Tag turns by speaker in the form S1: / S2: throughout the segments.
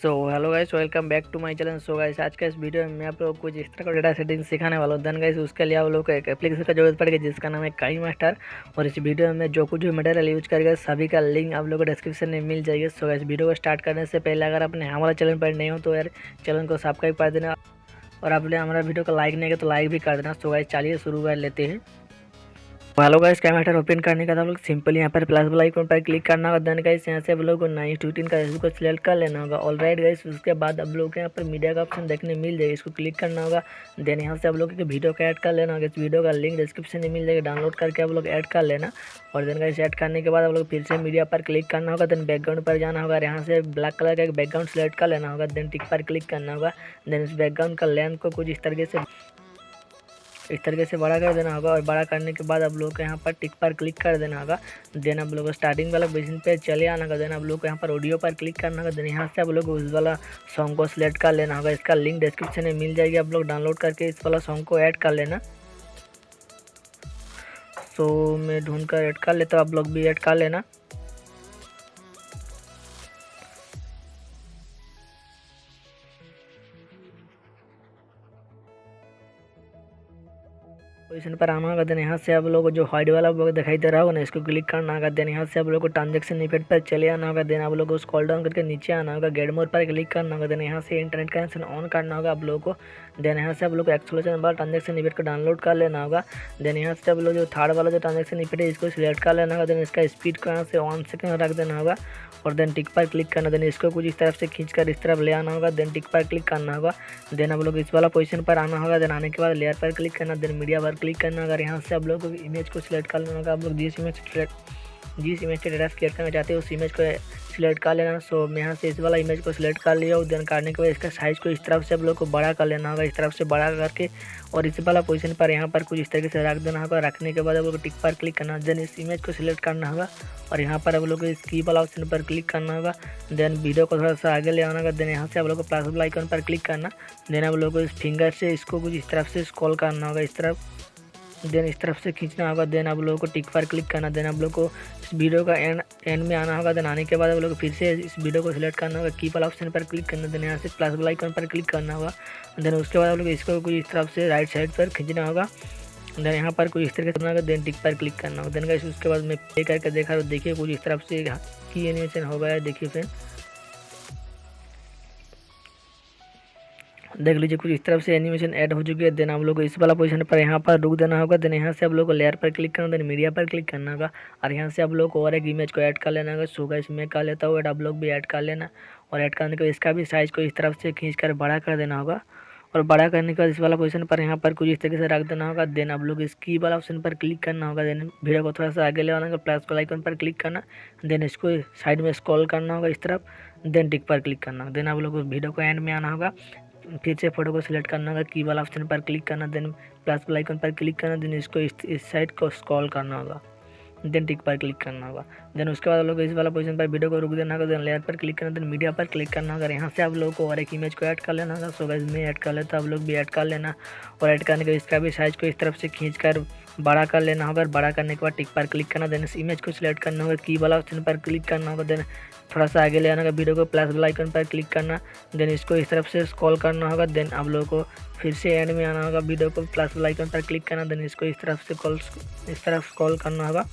S1: So hello guys, welcome back to my channel. So guys, आज का इस video में मैं आप लोगों को कुछ इस तरह का डेटा सेटिंग सिखाने वाला हूँ। देन गाइस, उसके लिए आप लोगों को एक एप्लीकेशन का जरूरत पड़ेगी जिसका नाम है काई मास्टर। और इस वीडियो में जो कुछ भी मटेरियल यूज करेगा सभी का लिंक आप लोगों को डिस्क्रिप्शन में मिल जाएगी। सो गाइस, वीडियो को स्टार्ट करने से पहले अगर आपने हमारा चैनल पर नहीं हो तो यार चैनल को सब्सक्राइब कर देना, और आपने हमारा वीडियो को लाइक नहीं किया तो लाइक भी कर देना। सो गाइस, चलिए शुरू कर लेते हैं। हेलो गाइस, कैमरा ओपन करने का था आप लोग सिंपल यहाँ पर प्लस वाला आइकन पर क्लिक करना होगा। देन गाइस, यहाँ से आप लोगों को 9:15 का इसको सिलेक्ट कर लेना होगा। ऑलराइट गाइस, उसके बाद आप लोगों को यहाँ पर मीडिया का ऑप्शन देखने मिल जाएगा, इसको क्लिक करना होगा। देन यहाँ से आप लोगों को वीडियो का ऐड कर लेना होगा। इस वीडियो का लिंक डिस्क्रिप्शन में मिल जाएगा, डाउनलोड करके आप लोग ऐड कर लेना। और देन गाइस, ऐड करने के बाद आप लोग फिर से मीडिया पर क्लिक करना होगा। देन बैकग्राउंड पर जाना होगा, यहाँ से ब्लैक कलर का एक बैकग्राउंड सेलेक्ट कर लेना होगा। देन टिक पर क्लिक करना होगा। देन इस बैकग्राउंड का लेंथ को कुछ इस तरीके से बड़ा कर देना होगा। और बड़ा करने के बाद आप लोग को यहाँ पर टिक पर क्लिक कर देना होगा। देन आप लोग को स्टार्टिंग वाला बेसिन पे चले आना होगा। देन आप लोग को यहाँ पर ऑडियो पर क्लिक करना होगा। देन यहाँ से आप लोग को उस वाला सॉन्ग को सिलेक्ट कर लेना होगा। इसका लिंक डिस्क्रिप्शन में मिल जाएगी, आप लोग डाउनलोड करके इस वाला सॉन्ग को ऐड कर लेना। सो मैं ढूंढ कर ऐड कर लेता हूँ, आप लोग भी ऐड कर लेना। पोजीशन पर आना होगा। देन यहाँ से आप लोग को जो हाइड वाला बॉक्स दिखाई दे रहा होगा ना, इसको क्लिक करना होगा। देन यहाँ से आप लोग को ट्रांजेक्शन इफेक्ट पर चले आना होगा। देन आप लोग को स्क्रॉल डाउन करके नीचे आना होगा, गेट मोड पर क्लिक करना होगा। देन यहाँ से इंटरनेट कनेक्शन ऑन करना होगा आप लोगों को। देन यहाँ से आप लोग को एक्सप्लोजन वाला ट्रांजेक्शन इफेक्ट को डाउनलोड कर लेना होगा। देन यहाँ से आप लोग जो थर्ड वाला जो ट्रांजेक्शन इफेक्ट है इसको सिलेक्ट कर लेना होगा। देन इसका स्पीड को यहाँ से 1 सेकंड रख देना होगा। और देन टिक पर क्लिक करना। देन इसको कुछ इस तरफ से खींचकर इस तरफ ले आना होगा। देन टिक पर क्लिक करना होगा। देन आप लोग इस वाला पोजीशन पर आना होगा। देन आने के बाद लेयर पर क्लिक करना। देन मीडिया पर क्लिक करना। अगर यहाँ से आप लोग को इमेज को सिलेक्ट कर लेना होगा। आप लोग जिस इमेज से डेटा क्रिएट करना चाहते हो उस इमेज को सिलेक्ट कर लेना। सो मैं यहाँ से इस वाला इमेज को सिलेक्ट कर लिया। देन करने के बाद इसका साइज़ को इस तरफ से आप लोग को बड़ा कर लेना होगा, इस तरफ से बड़ा करके और इस वाला पोजीशन पर यहाँ पर कुछ इस तरीके से रख देना होगा। रखने के बाद आप लोग को टिक पर क्लिक करना। देन इस इमेज को सिलेक्ट करना होगा और यहाँ पर आप लोग को इस की वाला ऑप्शन पर क्लिक करना होगा। देन वीडियो को थोड़ा सा आगे ले आना होगा। देन यहाँ से आप लोग को प्लस वाला आइकन पर क्लिक करना। देन आप लोग को इस फिंगर से इसको कुछ इस तरफ से स्क्रॉल करना होगा, इस तरफ। देन इस तरफ से खींचना होगा। देन आप लोगों को टिक पर क्लिक करना। देन आप लोग को इस वीडियो का एंड में आना होगा। देन आने के बाद आप लोग को फिर से इस वीडियो को सिलेक्ट करना होगा, की वाला ऑप्शन पर क्लिक करना। देन यहाँ से प्लस वाला आइकन पर क्लिक करना होगा। देन उसके बाद आप लोग इसको कुछ इस तरफ से राइट साइड पर खींचना होगा। देन यहाँ पर कुछ इस तरीके से करना होगा। देन टिक पर क्लिक करना होगा। देन गाइस, उसके बाद मैं प्ले करके देखा तो देखिए कुछ इस तरफ से की एनिमेशन हो गया है। देखिए फ्रेंड, देख लीजिए कुछ इस तरफ से एनिमेशन ऐड हो चुकी है। देन आप लोग को इस वाला पोजीशन पर यहाँ पर रुक देना होगा। देन यहाँ से आप लोग को लेयर पर क्लिक करना। देन मीडिया पर क्लिक करना होगा और यहाँ से आप लोग को और एक इमेज को ऐड कर लेना होगा। सो गाइस, मैं कर लेता हूँ, आप लोग भी ऐड कर लेना। और ऐड करने के बाद इसका भी साइज़ को इस तरफ से खींच कर बड़ा कर देना होगा। और बड़ा करने के बाद इस वाला पोजीशन पर यहाँ पर कुछ इस तरीके से रख देना होगा। देन आप लोग इस की वाला ऑप्शन पर क्लिक करना होगा। देन वीडियो को थोड़ा सा आगे ले आना होगा, प्लस वाला आइकन पर क्लिक करना। देन इसको साइड में स्क्रॉल करना होगा इस तरफ। देन टिक पर क्लिक करना। देन आप लोग वीडियो को एंड में आना होगा, फिर से फोटो को सिलेक्ट करना होगा, की वाला ऑप्शन पर क्लिक करना। देन प्लस वाला आइकन पर क्लिक करना। देन इसको इस साइड को स्क्रॉल करना होगा। देन टिक पर क्लिक करना होगा। देन उसके बाद आप लोग इस वाला पोजीशन पर वीडियो को रुक देना होगा। देन लेयर पर क्लिक करना। देन मीडिया पर क्लिक करना होगा। यहाँ से आप लोगों को और एक इमेज को ऐड कर लेना होगा। सो गाइस, मैं ऐड कर लेता हूँ, आप लोग भी ऐड कर लेना। और ऐड करने के इसका भी साइज़ को इस तरफ से खींच कर बड़ा कर लेना होगा। बड़ा करने के बाद टिक पर क्लिक करना। देन इस इमेज को सिलेक्ट करना होगा, की वाला ऑप्शन पर क्लिक करना होगा। देन थोड़ा सा आगे ले आना होगा, वीडियो को प्लस वाला आइकन पर क्लिक करना। देन इसको इस तरफ से स्क्रॉल करना होगा। देन आप लोगों को फिर से एंड में आना होगा, वीडियो को प्लस वाला आइकन पर क्लिक करना। देन इसको इस तरफ से इस तरफ स्क्रॉल करना होगा।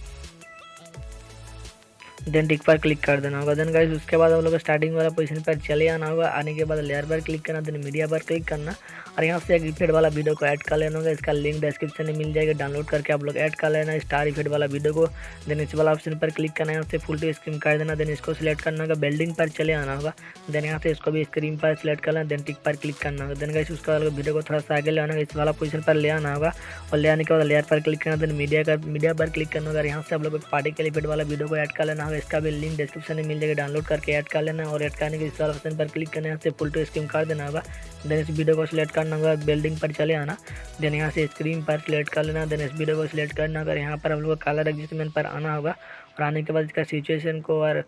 S1: देन टिक पर क्लिक कर देना होगा। देन गाइस, उसके बाद आप लोग को स्टार्टिंग वाला पोजीशन पर चले आना होगा। आने के बाद लेयर पर क्लिक करना। देन मीडिया पर क्लिक करना और यहाँ से एक इफेक्ट वाला वीडियो को ऐड कर लेना होगा। इसका लिंक डिस्क्रिप्शन में मिल जाएगा, डाउनलोड करके आप लोग ऐड कर लेना स्टार इफेक्ट वाला वीडियो को। देन इस वाला ऑप्शन पर क्लिक करना है, यहाँ से फुल टू स्क्रीन कर देना। देन इसको सिलेक्ट करना होगा, बिल्डिंग पर चले आना होगा। देन यहाँ से इसको भी स्क्रीन पर सिलेक्ट करना। देन टिक पर क्लिक करना होगा। देन गाइस, उसके बाद वीडियो को थोड़ा सा आगे ले आना होगा, इस वाला पोजीशन पर ले आना होगा। और ले आने के बाद लेयर पर क्लिक करना। देन मीडिया पर क्लिक करना होगा। यहाँ से आप लोग पार्टिकल इफेक्ट वाला वीडियो को ऐड कर लेना होगा। इसका भी लिंक डिस्क्रिप्शन में मिल जाएगा, डाउनलोड करके ऐड कर लेना। और ऐड करने के इस वाला ऑप्शन पर क्लिक करना, यहाँ से फुल टू स्क्रीन कर देना होगा। देन इस वीडियो को सिलेक्ट करना होगा, बिल्डिंग पर चले आना। देन यहाँ से स्क्रीन पर सिलेक्ट कर लेना। देन इस वीडियो को सिलेक्ट करना होगा। यहाँ पर हम लोग कलर एडजस्टमेंट पर आना होगा और आने के बाद इसका सिचुएशन को और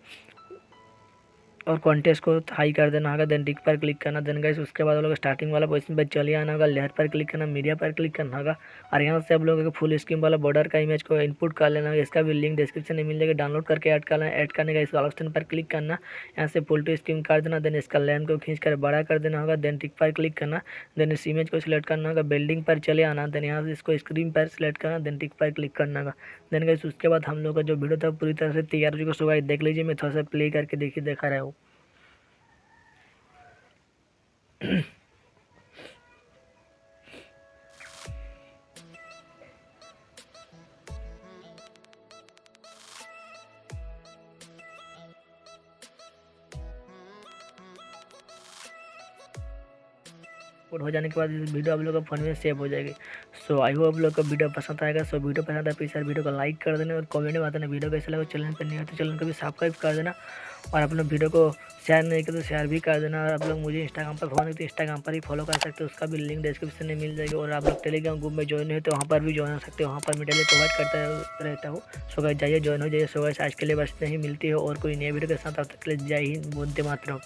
S1: और कॉन्टेस्ट को हाई कर देना होगा, देन टिक पर क्लिक करना। देन गाइस उसके बाद आप लोग स्टार्टिंग वाला पोजीशन पर चले आना होगा, लेयर पर क्लिक करना, मीडिया पर क्लिक करना होगा और यहाँ से आप लोगों को फुल स्क्रीन वाला बॉर्डर का इमेज को इनपुट कर लेना होगा। इसका भी लिंक डिस्क्रिप्शन में मिल जाएगा, डाउनलोड करके ऐड करना। ऐड करने का इस ऑप्शन पर क्लिक करना, यहाँ से फुल टू स्क्रीन कर देना। देन इसका लेंथ को खींच कर बड़ा कर देना होगा, देन टिक पर क्लिक करना। देन इस इमेज को सिलेक्ट करना होगा, बिल्डिंग पर चले आना। देन यहाँ से इसको स्क्रीन पर सिलेक्ट करना, देन टिक पर क्लिक करना होगा। देन गाइस उसके बाद हम लोग का जो वीडियो था पूरी तरह से तैयार हो चुका है। सो गाइस देख लीजिए, मैं थोड़ा सा प्ले करके देखिए दिखा रहा हूँ। और हो जाने के बाद वीडियो आप लोग का फोन में सेव हो जाएगी। सो आई होप आप लोग को वीडियो पसंद आएगा। सो वीडियो पसंद आए प्लीज़ यार वीडियो को लाइक कर देना और कमेंट में बताना वीडियो कैसा लगा। चैनल पर नहीं है तो चैनल को भी सब्सक्राइब कर देना और आप लोग वीडियो को शेयर नहीं करते तो शेयर भी कर देना। और आप लोग मुझे इंस्टाग्राम पर फॉलो तो इंस्टाग्राम पर ही फॉलो कर सकते हो, उसका भी लिंक डिस्क्रिप्शन में मिल जाएगी। और आप लोग टेलीग्राम ग्रुप में ज्वाइन है तो वहाँ पर भी ज्वाइन हो सकते हो, वहाँ पर मैं डेली प्रोवाइड करता रहता हूँ। सो गाइस जाइए ज्वाइन हो जाइए। सो गाइस आज के लिए बस नहीं मिलती है और कोई नया वीडियो के साथ, अब तक के लिए जय हिंद, वंदे मातरम।